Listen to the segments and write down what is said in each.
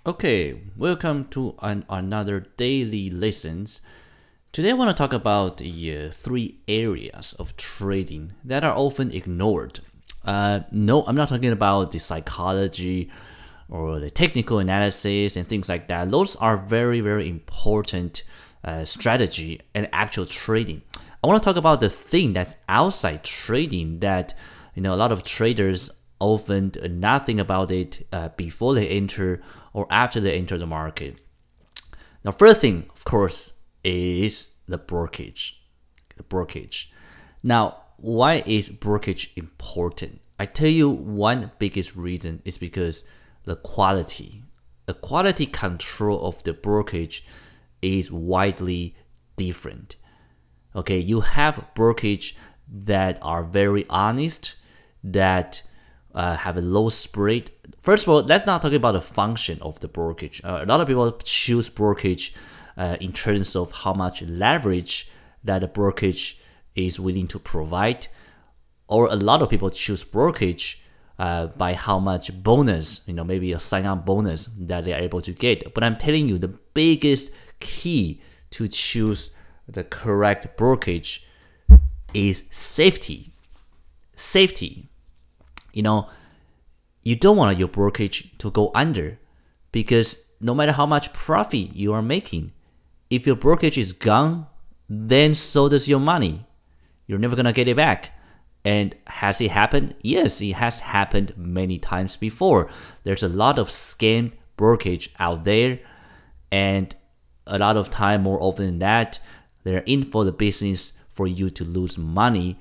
Okay, welcome to another daily lessons. Today I want to talk about the three areas of trading that are often ignored. No, I'm not talking about the psychology or the technical analysis and things like that. Those are very, very important strategy and actual trading. I want to talk about the thing that's outside trading that a lot of traders often not think about it before they enter or after they enter the market. Now, first thing, of course, is the brokerage. The brokerage. Now, why is brokerage important? I tell you, one biggest reason is because the quality control of the brokerage is widely different. Okay, you have brokerage that are very honest, that have a low spread. First of all, let's not talk about the function of the brokerage. A lot of people choose brokerage in terms of how much leverage that the brokerage is willing to provide, or a lot of people choose brokerage by how much bonus, maybe a sign-on bonus that they are able to get. But I'm telling you, the biggest key to choose the correct brokerage is safety. Safety. You don't want your brokerage to go under, because no matter how much profit you are making, if your brokerage is gone, then so does your money. You're never gonna get it back. And has it happened? Yes, it has happened many times before. There's a lot of scam brokerage out there, and a lot of time, more often than that, they're in for the business for you to lose money.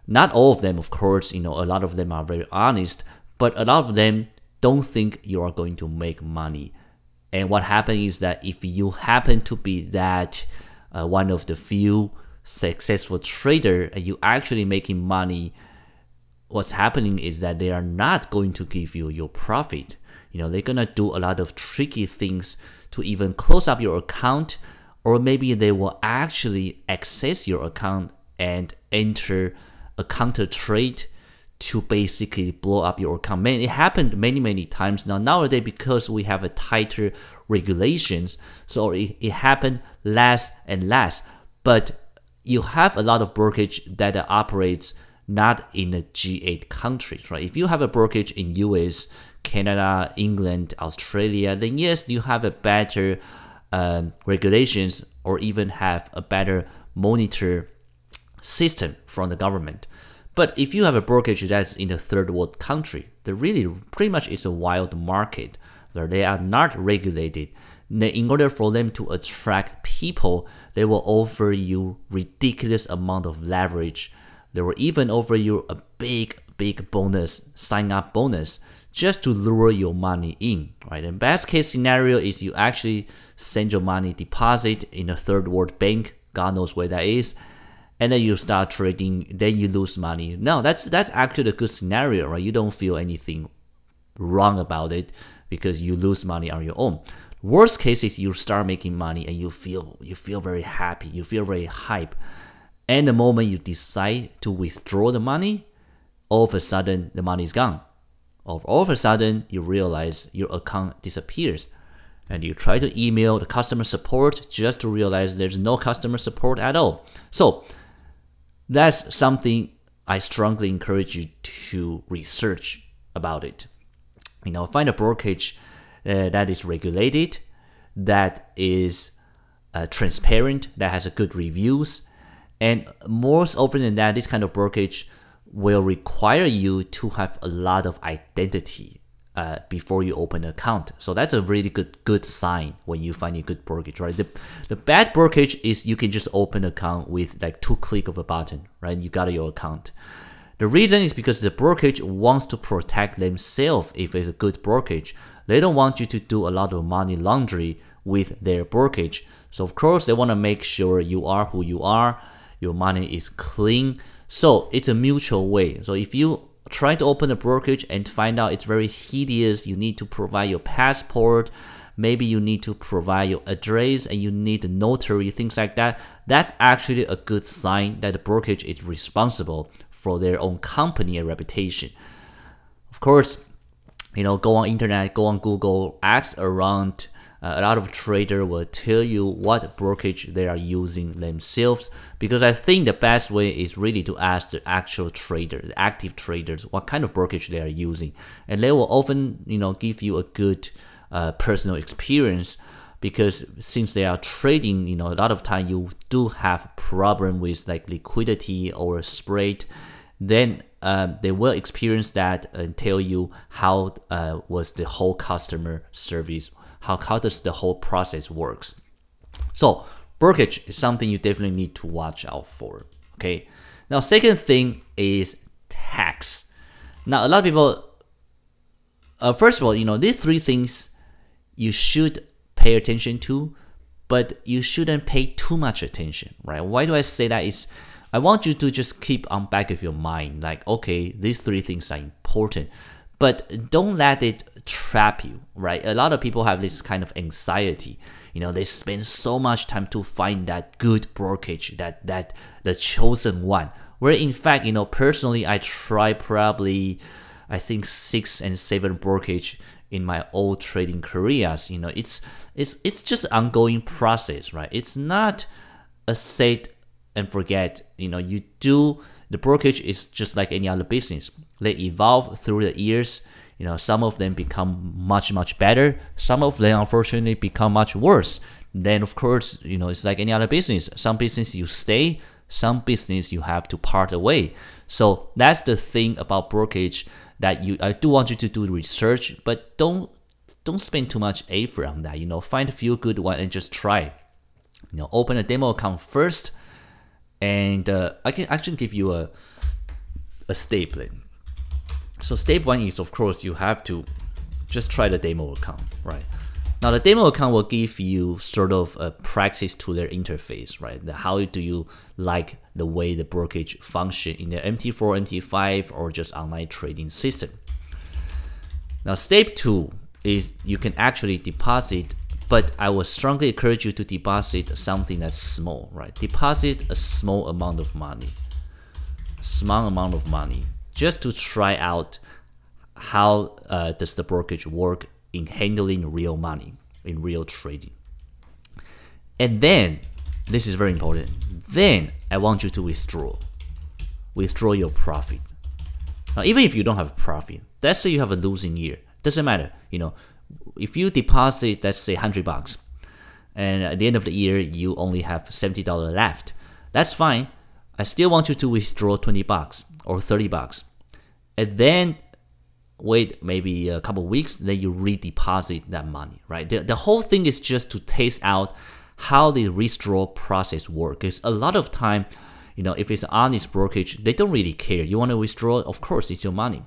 Not all of them, of course, a lot of them are very honest, but a lot of them don't think you are going to make money. And what happens is that if you happen to be that one of the few successful trader and you actually making money, what's happening is that they are not going to give you your profit. They're gonna do a lot of tricky things to even close up your account, or maybe they will actually access your account and enter a counter trade to basically blow up your account. Man, it happened many times now. Nowadays, because we have a tighter regulations, so it happened less and less. But you have a lot of brokerage that operates not in the G8 countries, right? If you have a brokerage in US, Canada, England, Australia, then yes, you have a better regulations, or even have a better monitor system from the government. But if you have a brokerage that's in a third world country, the really pretty much is a wild market where they are not regulated. In order for them to attract people, they will offer you ridiculous amount of leverage. They will even offer you a big bonus, sign-up bonus, just to lure your money in, right? And best case scenario is you actually send your money deposit in a third world bank, God knows where that is, and then you start trading, then you lose money. No, that's actually a good scenario, right? You don't feel anything wrong about it because you lose money on your own. Worst case is you start making money and you feel very happy, you feel very hype. And the moment you decide to withdraw the money, all of a sudden the money is gone. All of a sudden you realize your account disappears. And you try to email the customer support just to realize there's no customer support at all. So that's something I strongly encourage you to research about it. Find a brokerage that is regulated, that is transparent, that has a good reviews, and most often than that, this kind of brokerage will require you to have a lot of identity before you open an account. So that's a really good sign when you find a good brokerage, right? The bad brokerage is you can just open an account with like 2 clicks of a button, right? You got your account. The reason is because the brokerage wants to protect themselves. If it's a good brokerage, they don't want you to do a lot of money laundry with their brokerage. So of course they want to make sure you are who you are, your money is clean. So it's a mutual way. So if you try to open a brokerage and find out it's very hideous, you need to provide your passport, maybe you need to provide your address, and you need a notary, things like that, that's actually a good sign that the brokerage is responsible for their own company and reputation. Of course, go on internet, go on Google, ask around. A lot of trader will tell you what brokerage they are using themselves, because I think the best way is really to ask the actual trader, the active traders, what kind of brokerage they are using, and they will often give you a good personal experience, because since they are trading, a lot of time you do have problem with like liquidity or spread, then they will experience that and tell you how was the whole customer service, how does the whole process works. So brokerage is something you definitely need to watch out for. Okay. Now, second thing is tax. Now, a lot of people, first of all, these three things you should pay attention to, but you shouldn't pay too much attention, right? Why do I say that? Is I want you to just keep on back of your mind, like, okay, these three things are important, but don't let it trap you, right? A lot of people have this kind of anxiety. They spend so much time to find that good brokerage, that the chosen one. Where in fact, personally, I try probably, I think 6 and 7 brokerage in my old trading careers. It's just an ongoing process, right? It's not a set and forget. You do. The brokerage is just like any other business. They evolve through the years. Some of them become much better. Some of them, unfortunately, become much worse. Then, of course, it's like any other business. Some business you stay, some business you have to part away. So that's the thing about brokerage, that I do want you to do research, but don't spend too much effort on that. Find a few good ones and just try. Open a demo account first. And I can actually give you a step plan. So step 1 is, of course, you have to just try the demo account, right? Now the demo account will give you sort of a practice to their interface, right? How do you like the way the brokerage function in their MT4, MT5, or just online trading system. Now step 2 is you can actually deposit, but I would strongly encourage you to deposit something that's small, right? Deposit a small amount of money, just to try out how does the brokerage work in handling real money, in real trading. And then, this is very important, then I want you to withdraw your profit. Now, even if you don't have profit, let's say you have a losing year, doesn't matter, if you deposit, let's say $100, and at the end of the year you only have $70 left, that's fine. I still want you to withdraw $20 or $30, and then wait maybe a couple weeks, then you redeposit that money, right? The whole thing is just to test out how the withdrawal process works. Because a lot of time, if it's an honest brokerage, they don't really care. You want to withdraw, of course, it's your money.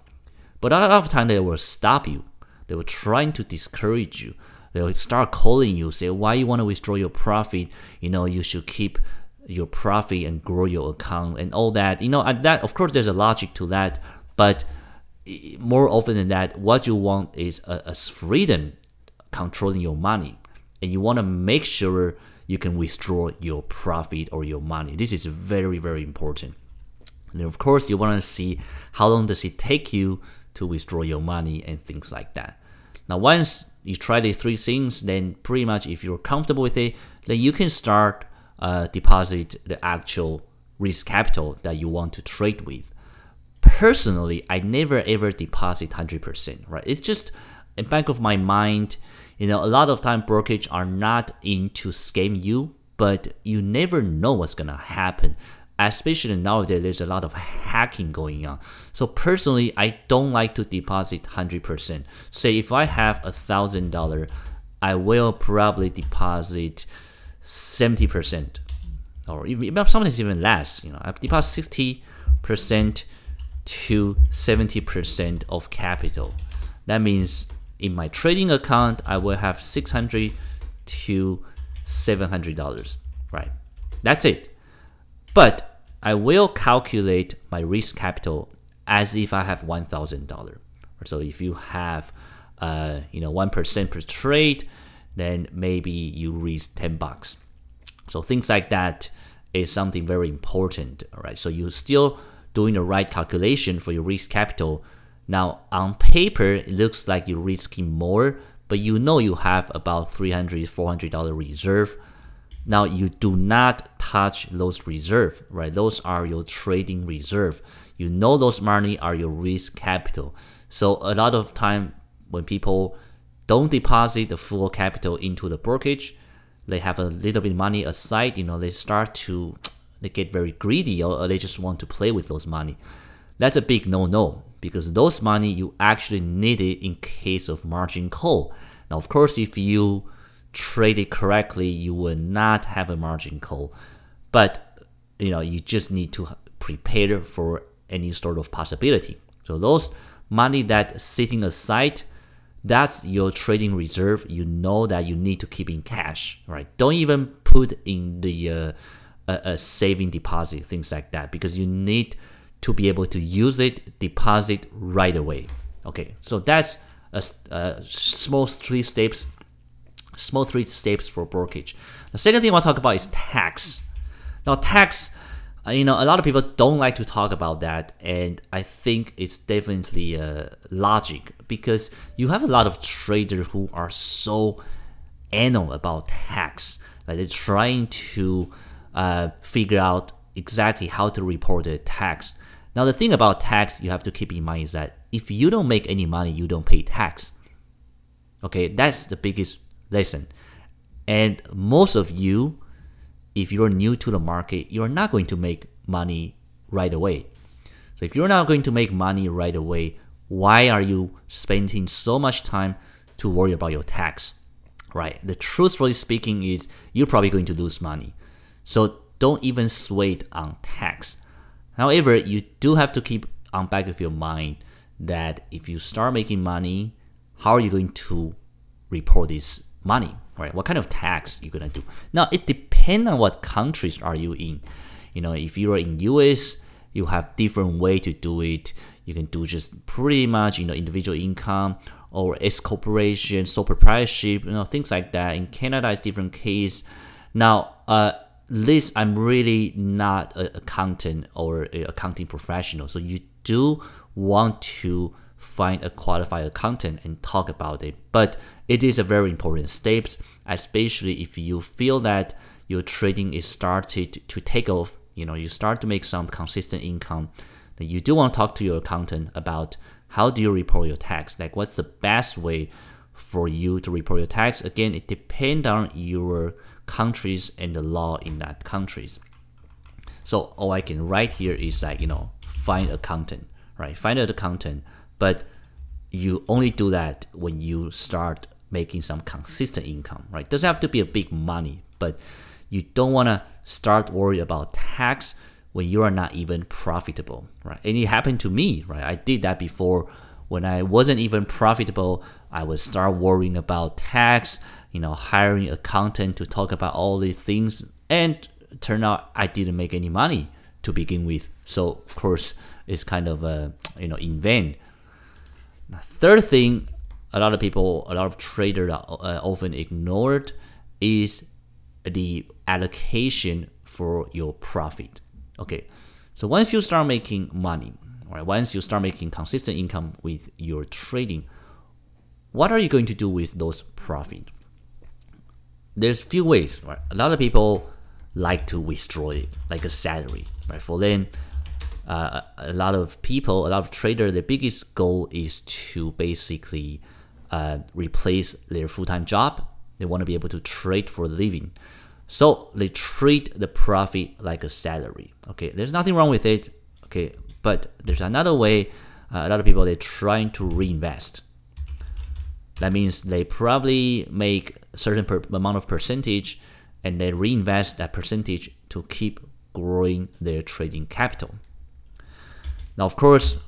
But a lot of time they will stop you. They will trying to discourage you. They will start calling you, say, why you want to withdraw your profit? You should keep your profit and grow your account and all that. That, of course, there's a logic to that. But more often than that, what you want is a freedom controlling your money. And you want to make sure you can withdraw your profit or your money. This is very, very important. And of course, you want to see how long does it take you to withdraw your money and things like that. Now, once you try the 3 things, then pretty much if you're comfortable with it, then you can start deposit the actual risk capital that you want to trade with. Personally, I never ever deposit 100%, right? It's just in back of my mind, a lot of time brokerage are not into scam you, but you never know what's gonna happen. Especially nowadays, there's a lot of hacking going on. So personally, I don't like to deposit 100%. Say if I have $1,000, I will probably deposit 70%, or even sometimes even less. I deposit 60% to 70% of capital. That means in my trading account, I will have $600 to $700, right? That's it. But I will calculate my risk capital as if I have $1,000. So if you have 1% per trade, then maybe you risk $10. So things like that is something very important. All right. So you're still doing the right calculation for your risk capital. Now, on paper, it looks like you're risking more, but you know you have about $300, $400 reserve. Now, you do not touch those reserve, right? Those are your trading reserve. You know those money are your risk capital. So a lot of time when people don't deposit the full capital into the brokerage, they have a little bit of money aside, they get very greedy, or they just want to play with those money. That's a big no-no, because those money you actually need it in case of margin call. Now, of course, if you trade it correctly, you will not have a margin call, but you just need to prepare for any sort of possibility. So those money that sitting aside, that's your trading reserve. You know that you need to keep in cash, right? Don't even put in the a saving deposit, things like that, because you need to be able to use it, deposit right away. Okay, so that's a small three steps for brokerage. The second thing I want to talk about is tax. Now, tax, a lot of people don't like to talk about that, and I think it's definitely logic, because you have a lot of traders who are so anal about tax, like they're trying to figure out exactly how to report the tax. Now, the thing about tax you have to keep in mind is that if you don't make any money, you don't pay tax. Okay, that's the biggest lesson. And most of you, if you're new to the market, you're not going to make money right away. So if you're not going to make money right away, why are you spending so much time to worry about your tax, right? The truthfully speaking is you're probably going to lose money. So don't even sweat on tax. However, you do have to keep on back of your mind that if you start making money, how are you going to report this money, right? What kind of tax you're gonna do? Now, it depends on what countries are you in. If you are in US, you have different way to do it. You can do just pretty much, individual income or S corporation, sole proprietorship, things like that. In Canada, it's different case. Now, this, I'm really not an accountant or an accounting professional, so you do want to find a qualified accountant and talk about it. But it is a very important step, especially if you feel that your trading is started to take off. You start to make some consistent income. Then you do want to talk to your accountant about how do you report your tax. Like, what's the best way for you to report your tax? Again, it depends on your countries and the law in that countries. So all I can write here is like, find accountant, right? Find an accountant, but you only do that when you start making some consistent income, right? Doesn't have to be a big money, but you don't want to start worry about tax when you are not even profitable, right? And it happened to me, right? I did that before. When I wasn't even profitable, I would start worrying about tax, hiring an accountant to talk about all these things, and it turned out I didn't make any money to begin with. So of course, it's kind of in vain. Now, third thing, a lot of traders often ignored is the allocation for your profit. Okay, so once you start making money, right? Once you start making consistent income with your trading, what are you going to do with those profit? There's a few ways, right? A lot of people like to withdraw it like a salary, right? For them, a lot of traders, their biggest goal is to basically replace their full-time job. They want to be able to trade for a living. So they treat the profit like a salary. Okay, there's nothing wrong with it. Okay, but there's another way. A lot of people, they're trying to reinvest. That means they probably make a certain amount of percentage and they reinvest that percentage to keep growing their trading capital. Now, of course,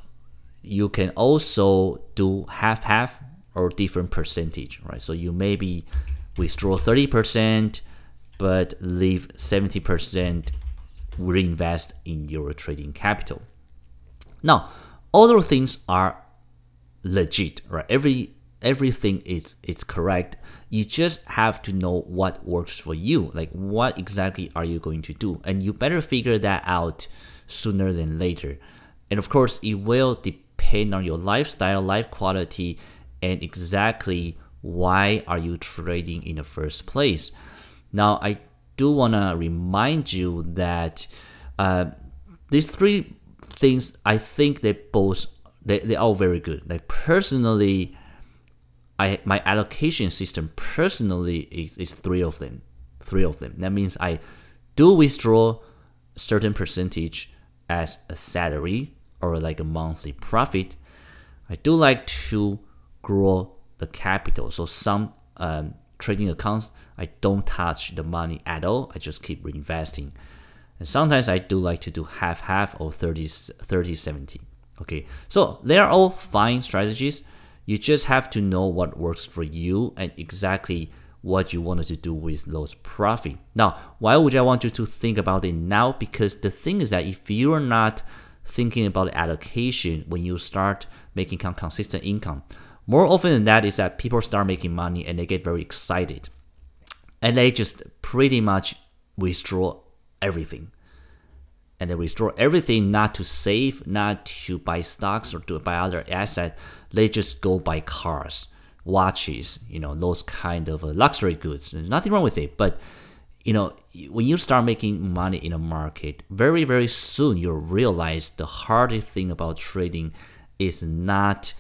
you can also do half-half or different percentage, right? So you maybe withdraw 30%, but leave 70% reinvest in your trading capital. Now, all those things are legit, right? Everything is correct. You just have to know what works for you. Like, what exactly are you going to do? And you better figure that out sooner than later. And of course, it will depend on your lifestyle, life quality, and exactly why are you trading in the first place. Now, I do want to remind you that these three things, I think they are very good. Like personally, my allocation system personally is three of them. That means I do withdraw a certain percentage as a salary or like a monthly profit. I do like to grow the capital. So some trading accounts, I don't touch the money at all. I just keep reinvesting. And sometimes I do like to do half or 30-70. Okay, so they are all fine strategies. You just have to know what works for you and exactly what you wanted to do with those profit. Now, why would I want you to think about it now? Because the thing is that if you're not thinking about allocation when you start making consistent income, more often than that is that people start making money and they get very excited. And they just pretty much withdraw everything. And they withdraw everything not to save, not to buy stocks or to buy other assets. They just go buy cars, watches, those kind of luxury goods. There's nothing wrong with it. But, when you start making money in a market, very, very soon you'll realize the hardest thing about trading is not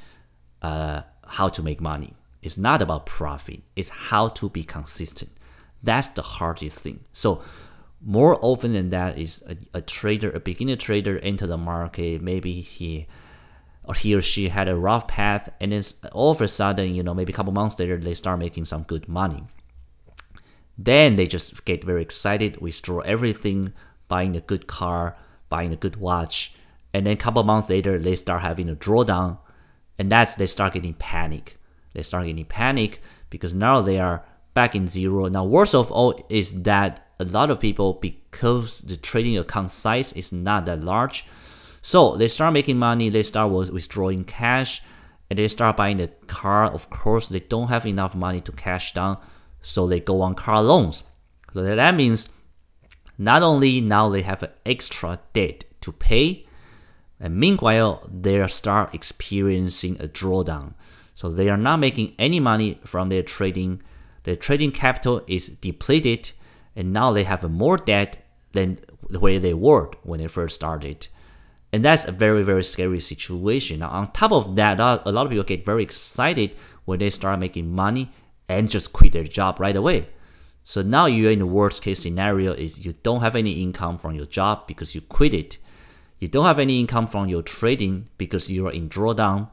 how to make money. It's not about profit. It's how to be consistent. That's the hardest thing. So more often than that is a beginner trader enter the market. Maybe he or she had a rough path, and then all of a sudden, maybe a couple months later, they start making some good money. Then they just get very excited, withdraw everything, buying a good car, buying a good watch, and then a couple months later, they start having a drawdown, and they start getting panic. They start getting panic because now they are back in zero. Now, worst of all is that a lot of people, because the trading account size is not that large, so they start making money, they start withdrawing cash, and they start buying the car. Of course, they don't have enough money to cash down, so they go on car loans. So that means not only now they have an extra debt to pay, and meanwhile, they start experiencing a drawdown. So they are not making any money from their trading. Their trading capital is depleted, and now they have more debt than where they were when they first started. And that's a very, very scary situation. Now, on top of that, a lot of people get very excited when they start making money and just quit their job right away. So now you're in the worst case scenario is you don't have any income from your job because you quit it. You don't have any income from your trading because you are in drawdown.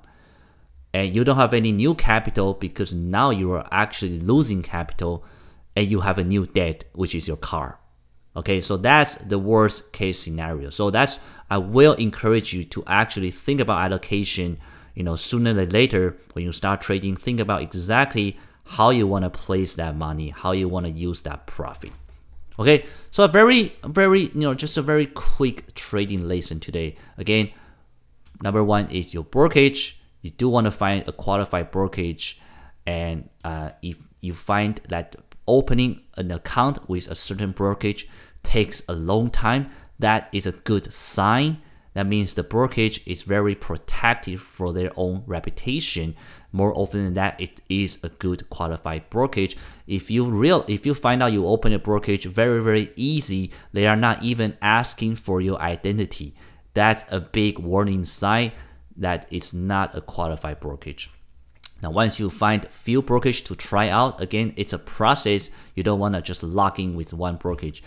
And you don't have any new capital because now you are actually losing capital, and you have a new debt, which is your car. Okay, so that's the worst case scenario. So I will encourage you to actually think about allocation, sooner than later when you start trading, think about exactly how you want to place that money, how you want to use that profit. Okay, so a very, very, just a very quick trading lesson today. Again, number one is your brokerage. You do want to find a qualified brokerage, and if you find that opening an account with a certain brokerage takes a long time, that is a good sign. That means the brokerage is very protective for their own reputation. More often than that, it is a good qualified brokerage. If you find out you open a brokerage very, very easy, they are not even asking for your identity. That's a big warning sign that it's not a qualified brokerage. Now, once you find few brokerage to try out, again, it's a process. You don't want to just lock in with one brokerage.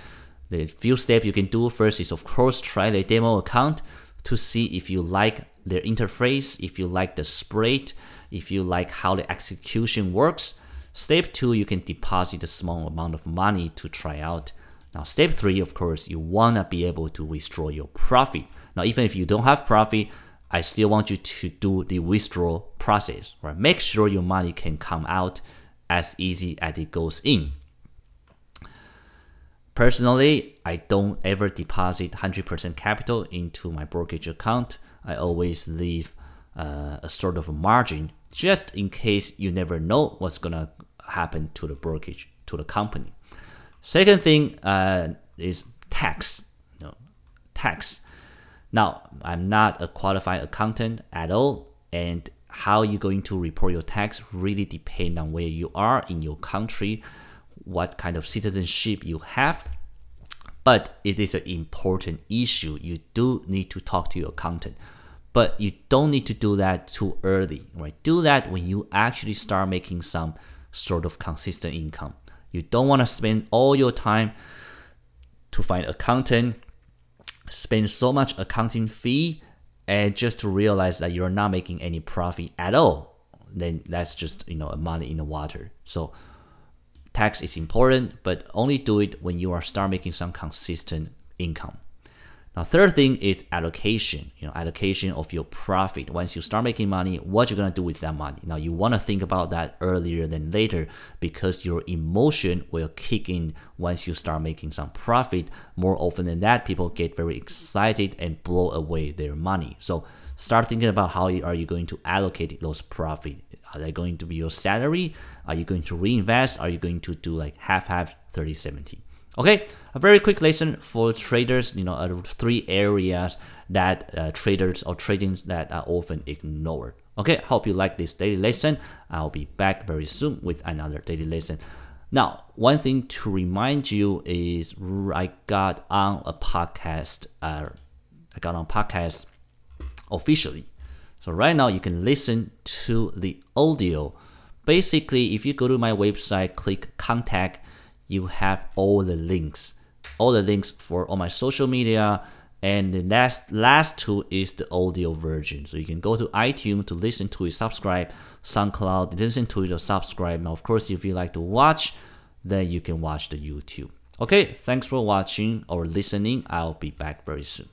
The few steps you can do first is, of course, try the demo account to see if you like their interface, if you like the spread, if you like how the execution works. Step 2, you can deposit a small amount of money to try out. Now, step 3, of course, you want to be able to withdraw your profit. Now, even if you don't have profit, I still want you to do the withdrawal process, right? Make sure your money can come out as easy as it goes in. Personally, I don't ever deposit 100% capital into my brokerage account. I always leave a sort of a margin just in case you never know what's gonna happen to the brokerage, to the company. Second thing is tax. Tax. Now, I'm not a qualified accountant at all, and how you're going to report your tax really depend on where you are in your country, what kind of citizenship you have. But it is an important issue. You do need to talk to your accountant, but you don't need to do that too early, right? Do that when you actually start making some sort of consistent income. You don't want to spend all your time to find an accountant, spend so much accounting fee, and just to realize that you're not making any profit at all. Then that's just, a money in the water. So tax is important, but only do it when you are start making some consistent income. Now, third thing is allocation. Allocation of your profit. Once you start making money, what you're gonna do with that money? Now, you want to think about that earlier than later, because your emotion will kick in once you start making some profit. More often than that, people get very excited and blow away their money. So start thinking about how are you going to allocate those profit. Are they going to be your salary? Are you going to reinvest? Are you going to do like half, 30-70? Okay, a very quick lesson for traders, 3 areas that traders or trading that are often ignored. Okay, hope you like this daily lesson. I'll be back very soon with another daily lesson. Now, one thing to remind you is I got on podcast officially. So right now you can listen to the audio. Basically, if you go to my website, click contact, you have all the links for all my social media, and the last tool is the audio version. So you can go to iTunes to listen to it, subscribe, SoundCloud, listen to it or subscribe. Now, of course, if you like to watch, then you can watch the YouTube. Okay, thanks for watching or listening. I'll be back very soon.